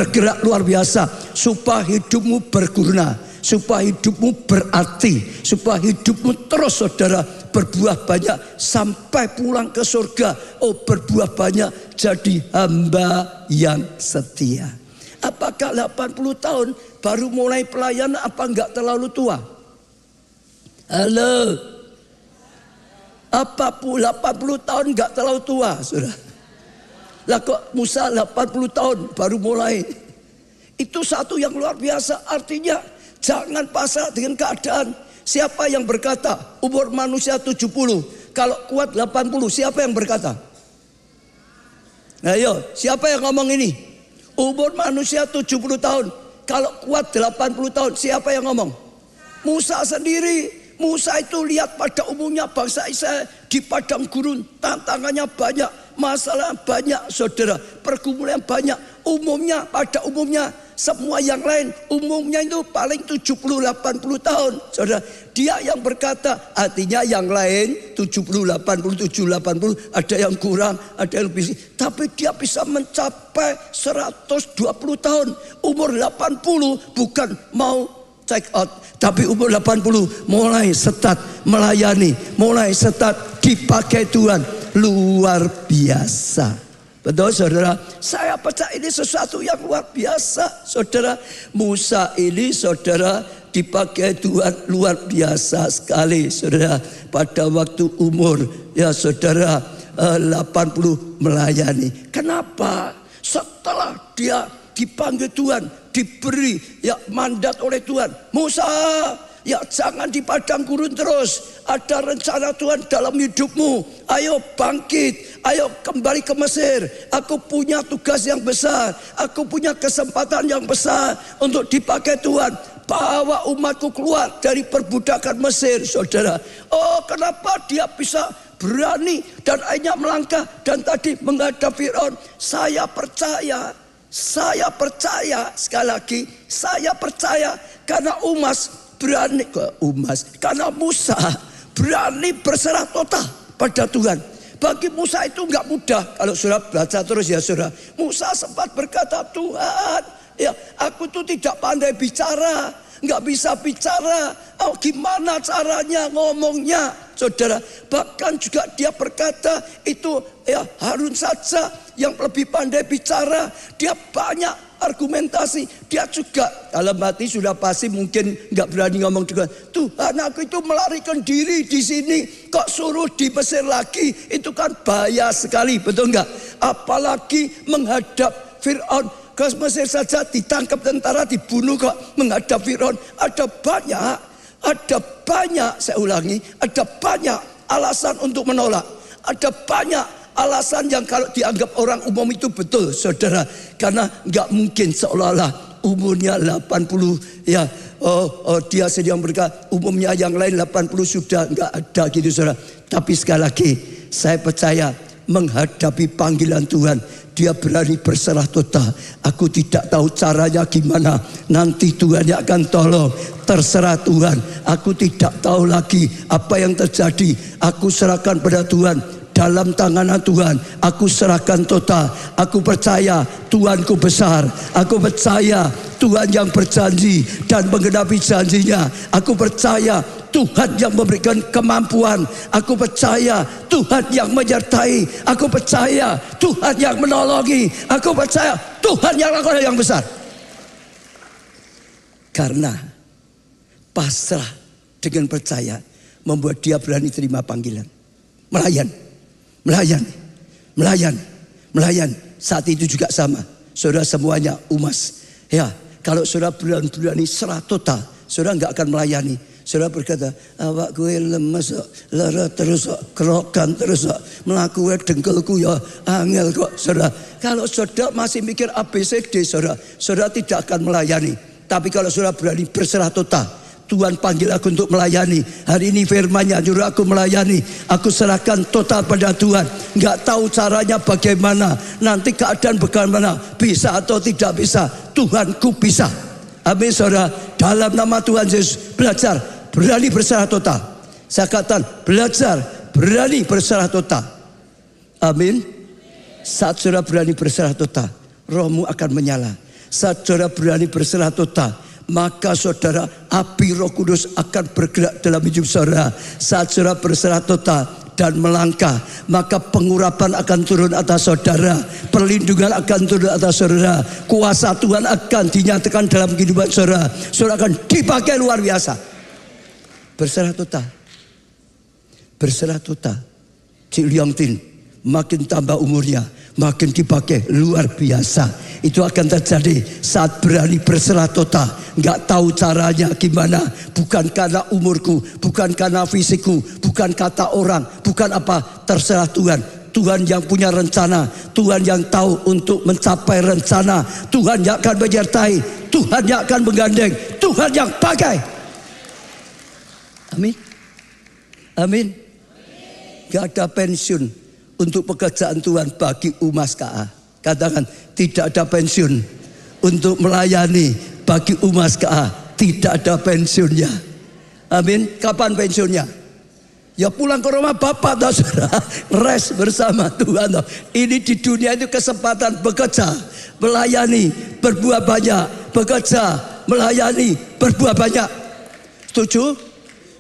bergerak luar biasa, supaya hidupmu berguna, supaya hidupmu berarti, supaya hidupmu terus saudara berbuah banyak sampai pulang ke surga. Oh, berbuah banyak, jadi hamba yang setia. Apakah 80 tahun baru mulai pelayanan, apa enggak terlalu tua? Halo, apa 80 tahun enggak terlalu tua, saudara? Lah kok Musa 80 tahun baru mulai? Itu satu yang luar biasa. Artinya jangan pasrah dengan keadaan. Siapa yang berkata umur manusia 70, kalau kuat 80? Siapa yang berkata? Ayo, siapa yang ngomong ini? Umur manusia 70 tahun, kalau kuat 80 tahun. Siapa yang ngomong? Musa sendiri. Musa itu lihat pada umumnya bangsa Israel di padang gurun, tantangannya banyak, masalah banyak, saudara, pergumulan banyak. Umumnya, pada umumnya, semua yang lain umumnya itu paling 70-80 tahun, saudara. Dia yang berkata, artinya yang lain 70, 80, 80, ada yang kurang, ada yang lebih. Tapi dia bisa mencapai 120 tahun. Umur 80 bukan mau check out, tapi umur 80 mulai start melayani, mulai start dipakai Tuhan. Luar biasa. Betul saudara, saya percaya ini sesuatu yang luar biasa. Saudara, Musa ini saudara dipakai Tuhan luar biasa sekali. Saudara, pada waktu umur ya saudara 80 melayani. Kenapa? Setelah dia dipanggil Tuhan, diberi ya mandat oleh Tuhan. Musa, ya jangan di padang gurun terus. Ada rencana Tuhan dalam hidupmu. Ayo bangkit, ayo kembali ke Mesir. Aku punya tugas yang besar, aku punya kesempatan yang besar untuk dipakai Tuhan. Bawa umatku keluar dari perbudakan Mesir, saudara. Oh, kenapa dia bisa berani dan akhirnya melangkah dan tadi menghadap Firaun? Saya percaya sekali lagi, saya percaya karena karena Musa berani berserah total pada Tuhan. Bagi Musa itu enggak mudah. Kalau saudara baca terus ya saudara, Musa sempat berkata, Tuhan, ya aku tuh tidak pandai bicara, enggak bisa bicara. Oh, gimana caranya ngomongnya, saudara? Bahkan juga dia berkata itu ya Harun saja yang lebih pandai bicara. Dia banyak argumentasi. Dia juga dalam hati sudah pasti mungkin nggak berani ngomong juga. Tuhan, aku itu melarikan diri di sini, kok suruh di Mesir lagi? Itu kan bahaya sekali, betul nggak? Apalagi menghadap Firaun. Ke Mesir saja ditangkap tentara, dibunuh, kok menghadap Firaun. Ada banyak, saya ulangi, ada banyak alasan untuk menolak. Ada banyak alasan yang kalau dianggap orang umum itu betul, saudara. Karena nggak mungkin seolah-olah umurnya 80 ya. Dia sedang berkata umumnya yang lain 80 sudah nggak ada gitu, saudara. Tapi sekali lagi saya percaya menghadapi panggilan Tuhan, dia berani berserah total. Aku tidak tahu caranya gimana, nanti Tuhan yang akan tolong. Terserah Tuhan, aku tidak tahu lagi apa yang terjadi. Aku serahkan pada Tuhan. Dalam tangan Tuhan, aku serahkan total. Aku percaya Tuhanku besar. Aku percaya Tuhan yang berjanji dan menggenapi janjinya. Aku percaya Tuhan yang memberikan kemampuan. Aku percaya Tuhan yang menyertai. Aku percaya Tuhan yang menolongi. Aku percaya Tuhan yang lakukan yang besar. Karena pasrah dengan percaya membuat dia berani terima panggilan. Melayan. Saat itu juga sama. Saudara semuanya umas. Ya, kalau saudara berani serah total, saudara nggak akan melayani. Saudara berkata, awak gue lemes, lara terus, kerokan terus, melakukan dengkelku ya angel kok, saudara. Kalau saudara masih mikir ABCD, saudara tidak akan melayani. Tapi kalau saudara berani berserah total, Tuhan panggil aku untuk melayani. Hari ini firman-Nya nyuruh aku melayani. Aku serahkan total pada Tuhan. Nggak tahu caranya bagaimana, nanti keadaan bagaimana, bisa atau tidak bisa, Tuhanku bisa. Amin, saudara. Dalam nama Tuhan Yesus, belajar berani berserah total. Saya katakan belajar berani berserah total. Amin. Saat saudara berani berserah total, rohmu akan menyala. Saat saudara berani berserah total, maka saudara, api Roh Kudus akan bergerak dalam hidup saudara. Saat saudara berserah total dan melangkah, maka pengurapan akan turun atas saudara, perlindungan akan turun atas saudara, kuasa Tuhan akan dinyatakan dalam kehidupan saudara. Saudara akan dipakai luar biasa. Berserah total, berserah total. Cik Leong Tin makin tambah umurnya, makin dipakai luar biasa. Itu akan terjadi saat berani berserah total. Nggak tahu caranya gimana, bukan karena umurku, bukan karena fisikku, bukan kata orang, bukan apa, terserah Tuhan. Tuhan yang punya rencana, Tuhan yang tahu untuk mencapai rencana, Tuhan yang akan menyertai, Tuhan yang akan menggandeng, Tuhan yang pakai. Amin. Amin. Gak ada pensiun untuk pekerjaan Tuhan bagi Umas KA. Katakan, tidak ada pensiun untuk melayani bagi Umas KA. Tidak ada pensiunnya. Amin. Kapan pensiunnya? Ya pulang ke rumah Bapak toh, saudara. Rest bersama Tuhan toh. Ini di dunia itu kesempatan bekerja, melayani, berbuah banyak. Bekerja, melayani, berbuah banyak. Setuju?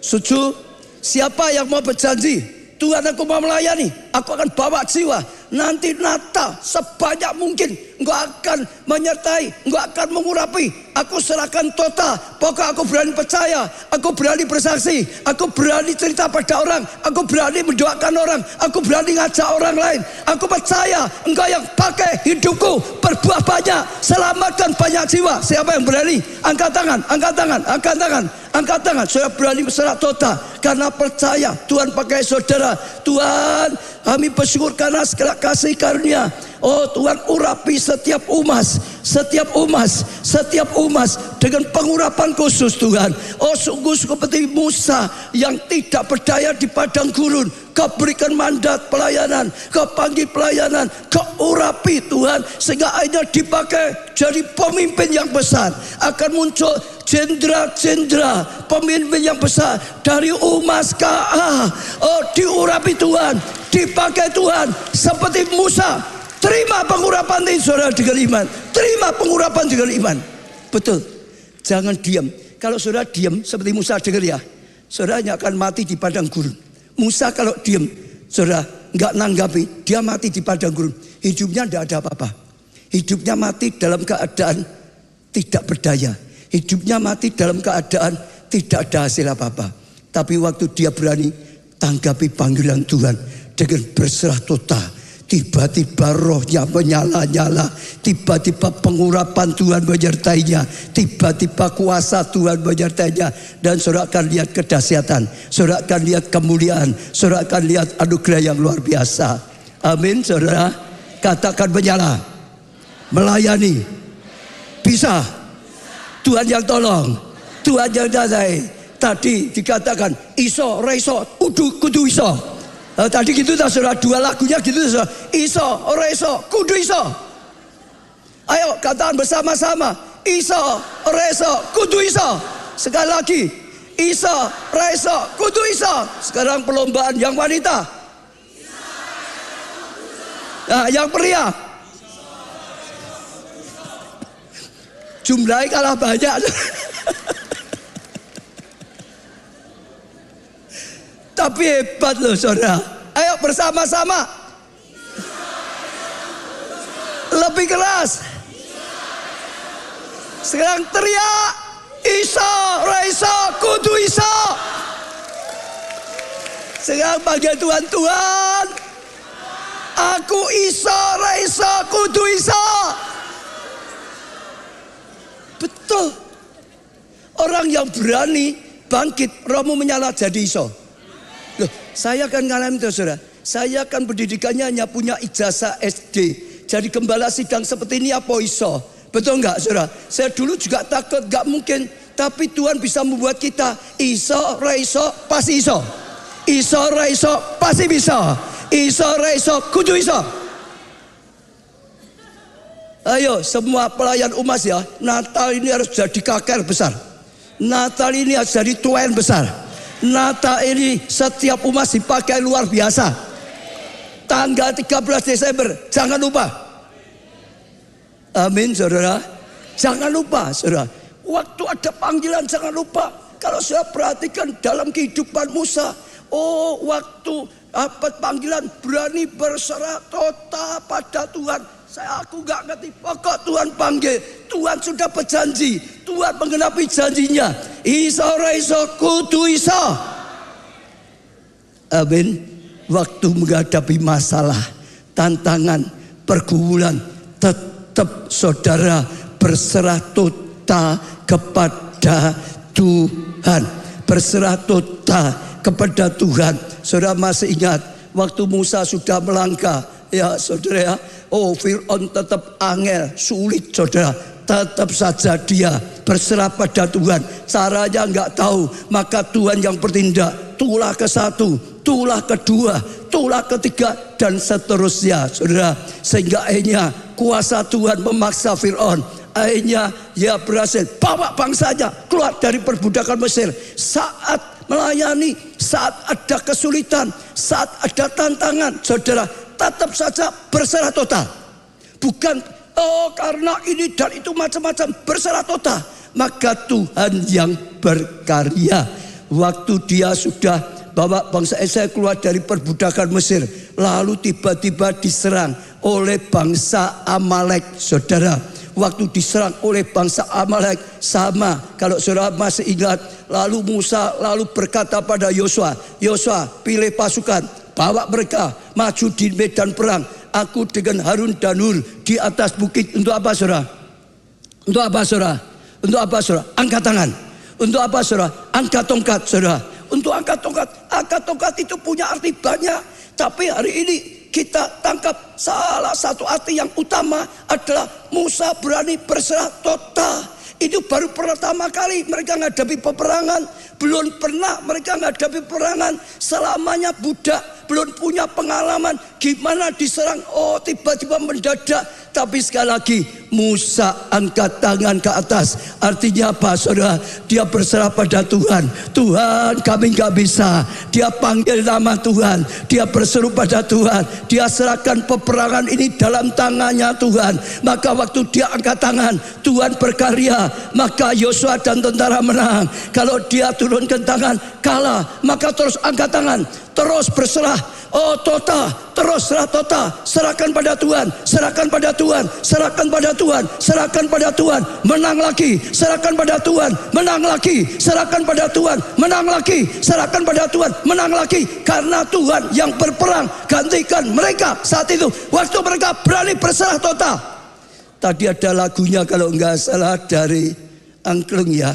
Setuju? Siapa yang mau berjanji, Tuhan aku mau melayani, aku akan bawa jiwa. Nanti Natal sebanyak mungkin engkau akan menyertai, engkau akan mengurapi. Aku serahkan total. Pokoknya aku berani percaya, aku berani bersaksi, aku berani cerita pada orang, aku berani mendoakan orang, aku berani ngajak orang lain. Aku percaya engkau yang pakai hidupku berbuah banyak, selamatkan banyak jiwa. Siapa yang berani? Angkat tangan, angkat tangan, angkat tangan, angkat tangan. Saya berani berserah total karena percaya Tuhan pakai saudara. Tuhan, kami bersyukur karena segala kasih karunia. Oh Tuhan, urapi setiap umas, setiap umas, setiap umas dengan pengurapan khusus Tuhan. Oh sungguh seperti Musa yang tidak berdaya di padang gurun, Kau berikan mandat pelayanan, Kau panggil pelayanan, Kau urapi Tuhan, sehingga akhirnya dipakai jadi pemimpin yang besar. Akan muncul jenderal-jenderal, pemimpin yang besar dari Umas KA. Oh diurapi Tuhan, dipakai Tuhan seperti Musa. Terima pengurapan ini saudara dengan iman. Terima pengurapan dengan iman. Betul. Jangan diam. Kalau saudara diam seperti Musa, dengar ya, saudara hanya akan mati di padang gurun. Musa kalau diam, saudara nggak nanggapi, dia mati di padang gurun. Hidupnya tidak ada apa-apa. Hidupnya mati dalam keadaan tidak berdaya. Hidupnya mati dalam keadaan tidak ada hasil apa-apa. Tapi waktu dia berani tanggapi panggilan Tuhan dengan berserah total, tiba-tiba rohnya menyala-nyala, tiba-tiba pengurapan Tuhan menyertainya, tiba-tiba kuasa Tuhan menyertainya, dan saudara akan lihat kedahsyatan, saudara akan lihat kemuliaan, saudara akan lihat anugerah yang luar biasa. Amin saudara. Katakan menyala, melayani, bisa, Tuhan yang tolong, Tuhan yang dasai. Tadi dikatakan iso, reiso, kudu iso. Tadi gitu tak saudara, dua lagunya gitu saudara. Iso, reso, kudu iso. Ayo katakan bersama-sama. Iso, reso, kudu iso. Sekali lagi. Iso, reso, kudu iso. Sekarang perlombaan yang wanita. Nah, yang pria. Jumlahnya kalah banyak. Tapi hebat loh saudara. Ayo bersama-sama. Lebih keras. Sekarang teriak. Iso, reso, kudu iso. Sekarang panggil Tuhan, Tuhan, aku iso, reso, kudu iso. Betul. Orang yang berani bangkit, rohmu menyala jadi iso. Loh, saya akan ngalamin itu saudara. Saya akan pendidikannya hanya punya ijazah SD. Jadi gembala sidang seperti ini apa iso? Betul enggak saudara? Saya dulu juga takut, enggak mungkin. Tapi Tuhan bisa membuat kita iso, reiso, pasti iso. Iso, reiso, pasti bisa. Iso, reiso, kudu iso. Ayo semua pelayan Umas ya, Natal ini harus jadi KKR besar. Natal ini harus jadi tuan besar. Natal ini setiap Umas dipakai luar biasa. Tanggal 13 Desember jangan lupa. Amin saudara. Jangan lupa, saudara. Waktu ada panggilan jangan lupa. Kalau saya perhatikan dalam kehidupan Musa, waktu dapat panggilan berani berserah total pada Tuhan. Aku gak ngerti, pokok Tuhan panggil, Tuhan sudah berjanji, Tuhan menggenapi janjinya. Isa ora iso kudu iso. Amin. Waktu menghadapi masalah, tantangan, pergumulan, tetap saudara berserah total kepada Tuhan. Berserah total kepada Tuhan. Saudara masih ingat waktu Musa sudah melangkah, ya saudara ya. Fir'aun tetap angel, sulit saudara. Tetap saja dia berserah pada Tuhan. Caranya nggak tahu, maka Tuhan yang bertindak. Tulah ke satu, tulah kedua, tulah ketiga, dan seterusnya saudara. Sehingga akhirnya kuasa Tuhan memaksa Fir'aun. Akhirnya dia berhasil bawa bangsanya keluar dari perbudakan Mesir. Saat melayani, saat ada kesulitan, saat ada tantangan, saudara tetap saja berserah total. Bukan karena ini dan itu macam-macam, berserah total. Maka Tuhan yang berkarya. Waktu dia sudah bawa bangsa Israel keluar dari perbudakan Mesir, lalu tiba-tiba diserang oleh bangsa Amalek, saudara. Waktu diserang oleh bangsa Amalek, sama kalau saudara masih ingat, lalu Musa lalu berkata pada Yosua, Yosua pilih pasukan, bawa mereka maju di medan perang. Aku dengan Harun dan Hur di atas bukit. Untuk apa saudara? Untuk apa saudara? Untuk apa saudara? Angkat tangan. Untuk apa saudara? Angkat tongkat saudara. Untuk angkat tongkat. Angkat tongkat itu punya arti banyak. Tapi hari ini kita tangkap salah satu arti yang utama adalah Musa berani berserah total. Itu baru pertama kali mereka menghadapi peperangan. Belum pernah mereka menghadapi peperangan. Selamanya budak, belum punya pengalaman gimana diserang. Tiba-tiba mendadak. Tapi sekali lagi Musa angkat tangan ke atas. Artinya apa saudara? Dia berserah pada Tuhan. Tuhan, kami gak bisa. Dia panggil nama Tuhan. Dia berseru pada Tuhan. Dia serahkan peperangan ini dalam tangannya Tuhan. Maka waktu dia angkat tangan, Tuhan berkarya. Maka Yosua dan tentara menang. Kalau dia turunkan tangan kalah, maka terus angkat tangan, terus berserah. Total, terus serah total. Serahkan pada Tuhan, serahkan pada Tuhan, serahkan pada Tuhan, serahkan pada Tuhan. Menang lagi, serahkan pada Tuhan, menang lagi, serahkan pada Tuhan, menang lagi, serahkan pada Tuhan, menang lagi. Karena Tuhan yang berperang gantikan mereka saat itu. Waktu mereka berani berserah total. Tadi ada lagunya kalau enggak salah dari Angklung ya.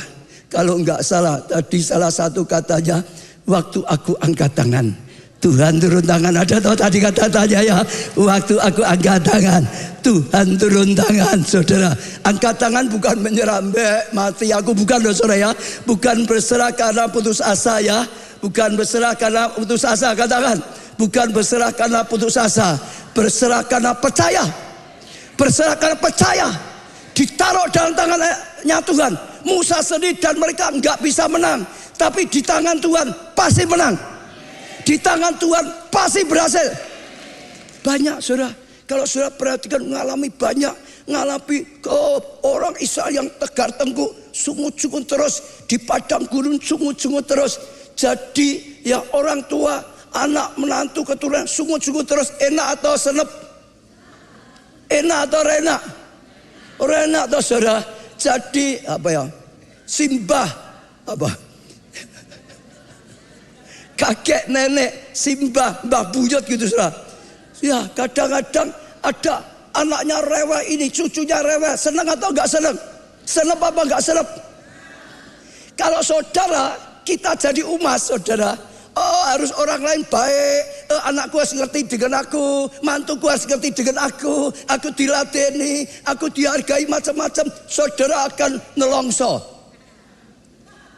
Kalau enggak salah tadi salah satu katanya, waktu aku angkat tangan Tuhan turun tangan. Ada tahu tadi kata-katanya ya? Waktu aku angkat tangan Tuhan turun tangan. Saudara, angkat tangan bukan menyerah, mati aku, bukan loh saudara ya. Bukan berserah karena putus asa ya. Bukan berserah karena putus asa, katakan. Bukan berserah karena putus asa. Berserah karena percaya. Berserah karena percaya. Ditaruh dalam tangannya Tuhan. Musa sendiri dan mereka nggak bisa menang, tapi di tangan Tuhan pasti menang. Di tangan Tuhan pasti berhasil. Banyak saudara, kalau saudara perhatikan mengalami banyak, mengalami orang Israel yang tegar tengkuk, sungut-sungut terus di padang gurun, sungut-sungut terus. Jadi ya orang tua, anak, menantu, keturunan sungut-sungut terus. Enak atau senep? Enak atau renak? Renak atau saudara? Jadi apa ya? Simbah apa? Kakek nenek simbah mbah buyut gitu saudara. Ya kadang-kadang ada anaknya rewel, ini cucunya rewel. Senang atau enggak senang? Senang apa enggak senang? Kalau saudara kita jadi umat saudara, harus orang lain baik. Anakku harus ngerti dengan aku, mantuku harus ngerti dengan aku diladeni, aku dihargai macam-macam. Saudara akan nelongso.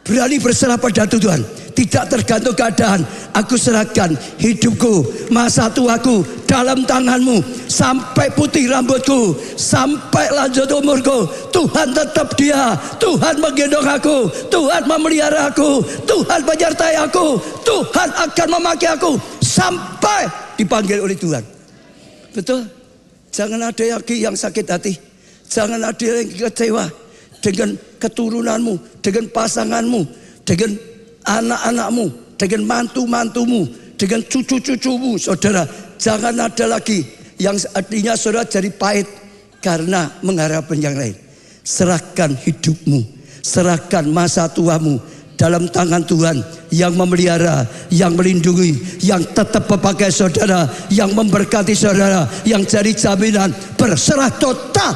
Berani berserah pada Tuhan, tidak tergantung keadaan. Aku serahkan hidupku, masa tuaku dalam tanganmu. Sampai putih rambutku, sampai lanjut umurku, Tuhan tetap dia. Tuhan menggendong aku, Tuhan memelihara aku, Tuhan menyertai aku, Tuhan akan memakai aku sampai dipanggil oleh Tuhan. Betul? Jangan ada lagi yang sakit hati. Jangan ada yang kecewa dengan keturunanmu, dengan pasanganmu, dengan anak-anakmu, dengan mantu-mantumu, dengan cucu-cucumu. Saudara, jangan ada lagi yang artinya saudara jadi pahit karena mengharapkan yang lain. Serahkan hidupmu, serahkan masa tuamu dalam tangan Tuhan yang memelihara, yang melindungi, yang tetap memakai saudara, yang memberkati saudara, yang jadi jaminan. Berserah total,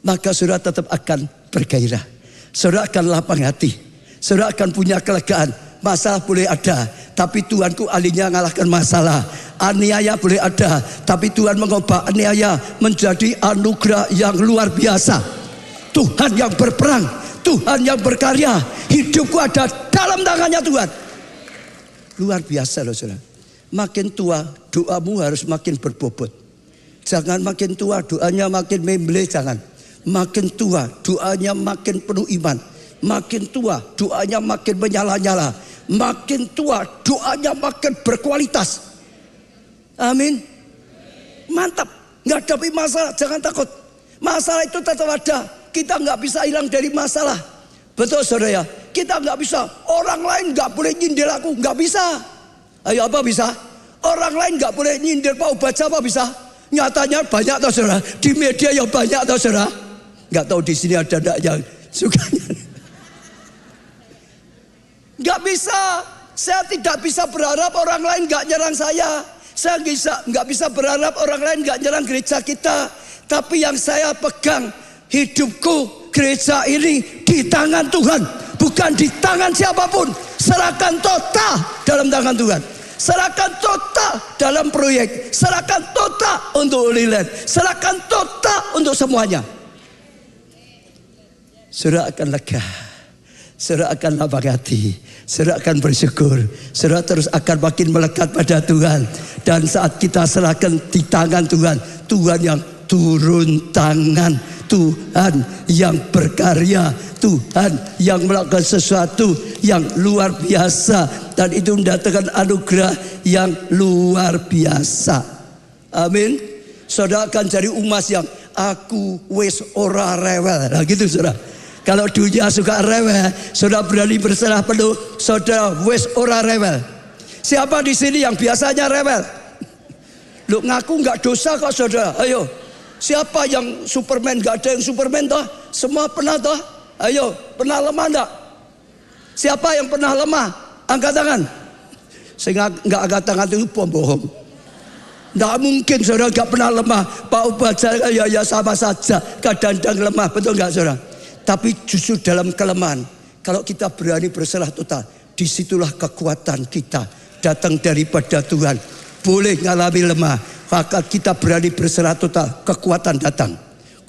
maka saudara tetap akan bergairah. Saudara akan lapang hati, saudara akan punya kelegaan. Masalah boleh ada, tapi Tuhanku ahlinya ngalahkan masalah. Aniaya boleh ada, tapi Tuhan mengubah aniaya menjadi anugerah yang luar biasa. Tuhan yang berperang, Tuhan yang berkarya. Hidupku ada dalam tangannya Tuhan. Luar biasa loh saudara. Makin tua doamu harus makin berbobot. Jangan makin tua doanya makin memble, jangan. Makin tua doanya makin penuh iman. Makin tua doanya makin menyala-nyala. Makin tua doanya makin berkualitas. Amin. Mantap. Menghadapi masalah jangan takut. Masalah itu tetap ada. Kita nggak bisa hilang dari masalah. Betul saudara ya. Kita nggak bisa. Orang lain nggak boleh nyindir aku. Nggak bisa. Ayo apa bisa? Orang lain nggak boleh nyindir Pak Ubaca, apa bisa? Nyatanya banyak tau saudara. Di media ya banyak tau saudara. Nggak tahu di sini ada enggak yang sukanya. Nggak bisa. Saya tidak bisa berharap orang lain nggak nyerang saya. Saya nggak bisa berharap orang lain nggak nyerang gereja kita. Tapi yang saya pegang, hidupku, gereja ini di tangan Tuhan, bukan di tangan siapapun. Serahkan total dalam tangan Tuhan. Serahkan total dalam proyek. Serahkan total untuk Holy Land. Serahkan total untuk semuanya. Saudara akan lega. Saudara akan lapang hati. Saudara akan bersyukur. Saudara terus akan makin melekat pada Tuhan. Dan saat kita serahkan di tangan Tuhan, Tuhan yang turun tangan, Tuhan yang berkarya, Tuhan yang melakukan sesuatu yang luar biasa, dan itu mendatangkan anugerah yang luar biasa. Amin. Saudara akan jadi umas yang aku wis ora rewel. Nah gitu saudara. Kalau dunia suka rewel, saudara berani berserah penuh, saudara wis ora rewel. Siapa di sini yang biasanya rewel? Lu ngaku nggak dosa kok saudara? Ayo. Siapa yang Superman? Gak ada yang Superman toh. Semua pernah toh. Ayo, pernah lemah enggak? Siapa yang pernah lemah? Angkat tangan. Sehingga enggak angkat tangan itu pembohong. Enggak mungkin saudara enggak pernah lemah. Pak Ubaca ya sama saja. Kadang-kadang lemah, betul enggak saudara? Tapi justru dalam kelemahan, kalau kita berani berserah total, disitulah kekuatan kita datang daripada Tuhan. Boleh ngalami lemah, maka kita berani berserah total, kekuatan datang,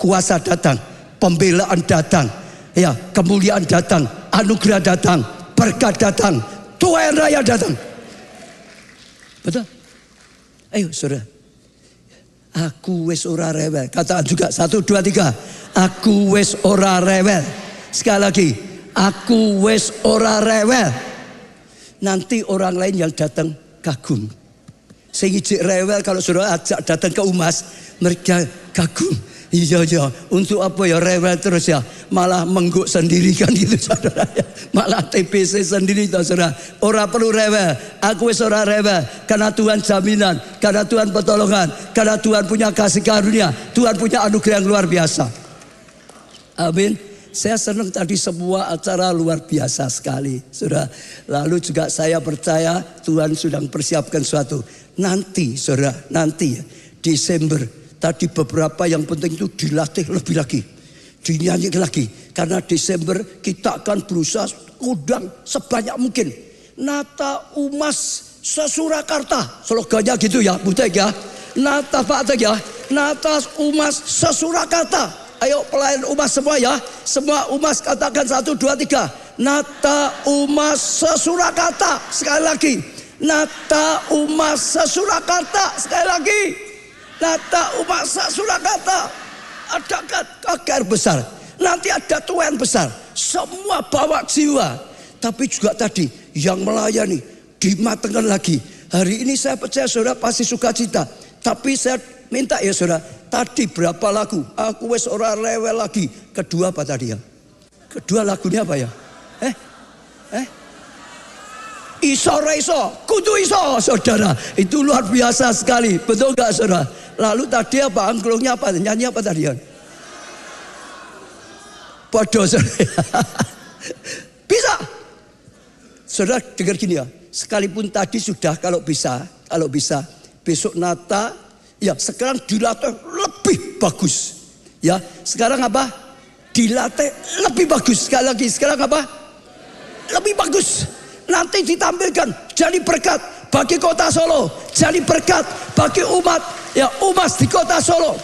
kuasa datang, pembelaan datang, ya, kemuliaan datang, anugerah datang, berkat datang, Tuhan raya datang. Betul? Ayo saudara. Aku wis ora rewel. Katakan juga 1, 2, 3. Aku wis ora rewel. Sekali lagi, aku wis ora rewel. Nanti orang lain yang datang kagum. Sing ijik rewel kalau saudara ajak datang ke umas, mereka kagum. Iya, untuk apa ya rewel terus ya, malah mengguk sendiri kan gitu saudara ya. Malah TBC sendiri toh saudara. Ora perlu rewel, aku wis ora rewel. Karena Tuhan jaminan, karena Tuhan pertolongan, karena Tuhan punya kasih karunia, Tuhan punya anugerah yang luar biasa. Amin. Saya senang tadi semua acara luar biasa sekali saudara. Lalu juga saya percaya Tuhan sudah mempersiapkan sesuatu. Nanti saudara, nanti ya, Desember. Tadi beberapa yang penting itu dilatih lebih lagi, dinyanyikan lagi. Karena Desember kita akan berusaha undang sebanyak mungkin. Nata Umas Sesurakarta, slogannya gitu ya, Butek ya. Nata Pak ya, Nata Umas Sesurakarta. Ayo pelayan Umas semua ya. Semua Umas katakan 1, 2, 3. Nata Umas Sesurakarta. Sekali lagi. Nata Umas Sesurakarta. Sekali lagi. Nata Umas Surakarta. Ada KKR besar, nanti ada Tuhan besar. Semua bawa jiwa. Tapi juga tadi yang melayani dimatangkan lagi. Hari ini saya percaya saudara pasti sukacita. Tapi saya minta ya saudara. Tadi berapa lagu? Aku wes ora rewel lagi. Kedua apa tadi ya? Kedua lagunya apa ya? Iso, kudu iso, saudara. Itu luar biasa sekali. Betul gak saudara? Lalu tadi apa? Angklungnya apa? Nyanyi apa tadi ya? Podo saudara. Bisa. Saudara dengar gini ya. Sekalipun tadi sudah kalau bisa besok nata ya sekarang dilatih lebih bagus. Ya, sekarang apa? Dilatih lebih bagus. Sekali lagi, sekarang apa? Lebih bagus. Nanti ditampilkan jadi berkat bagi kota Solo, jadi berkat bagi umat ya umat di kota Solo.